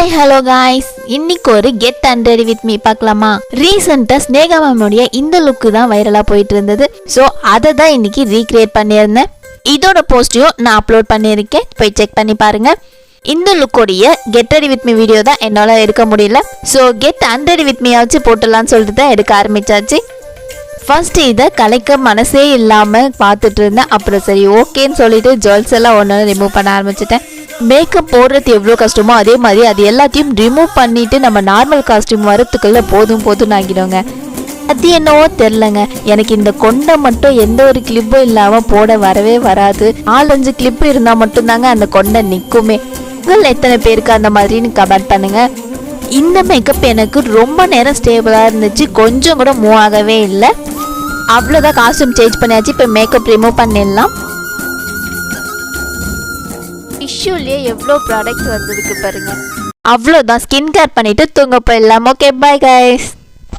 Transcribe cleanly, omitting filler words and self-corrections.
Hi hello guys, இன்னைக்கு ஒரு get and ready with me பார்க்கலாமா? ரீசெண்டா ஸ்னேகா மேமுடைய இந்த லுக்கு தான் வைரலா போயிட்டு இருந்தது. ஸோ அதை தான் இன்னைக்கு ரீக்ரியேட் பண்ணியிருந்தேன். இதோட போஸ்டையும் நான் அப்லோட் பண்ணியிருக்கேன், போய் செக் பண்ணி பாருங்க. இந்த லுக்கோடைய get ready with me video தான் என்னால் எடுக்க முடியல. So get and ready with me ஆச்சு போட்டுடலான்னு சொல்லிட்டு தான் எடுக்க ஆரம்பிச்சாச்சு. ஃபர்ஸ்ட் இதை கலைக்க மனசே இல்லாமல் பார்த்துட்டு இருந்தேன். அப்புறம் சரி ஓகேன்னு சொல்லிட்டு ஜுவல்ஸ் எல்லாம் ஒன்று ரிமூவ் பண்ண ஆரம்பிச்சிட்டேன். மேக்கப் போடுறது எவ்வளோ கஷ்டமோ அதே மாதிரி அது எல்லாத்தையும் ரிமூவ் பண்ணிட்டு நம்ம நார்மல் காஸ்டியூம் வரத்துக்குள்ள போதும் ஆகிடுங்க. அது என்னவோ தெரிலங்க, எனக்கு இந்த கொண்டை மட்டும் எந்த ஒரு கிளிப்பும் இல்லாமல் போட வரவே வராது. 4-5 கிளிப்பு இருந்தால் மட்டும்தாங்க அந்த கொண்டை நிற்குமே. எத்தனை பேருக்கு அந்த மாதிரின்னு கமெண்ட் பண்ணுங்க. இந்த மேக்கப் எனக்கு ரொம்ப நேரம் ஸ்டேபிளாக இருந்துச்சு, கொஞ்சம் கூட மூவ் ஆகவே இல்லை. அவ்வளோதான், காஸ்டியூம் சேஞ்ச் பண்ணியாச்சு. இப்போ மேக்கப் ரிமூவ் பண்ணிடலாம். டிஷ்யூலேயே எவ்வளோ ப்ராடக்ட் வந்ததுக்கு பாருங்க. அவ்வளோதான், ஸ்கின் கேர் பண்ணிட்டு தூங்க போயிடலாம். Okay, bye guys.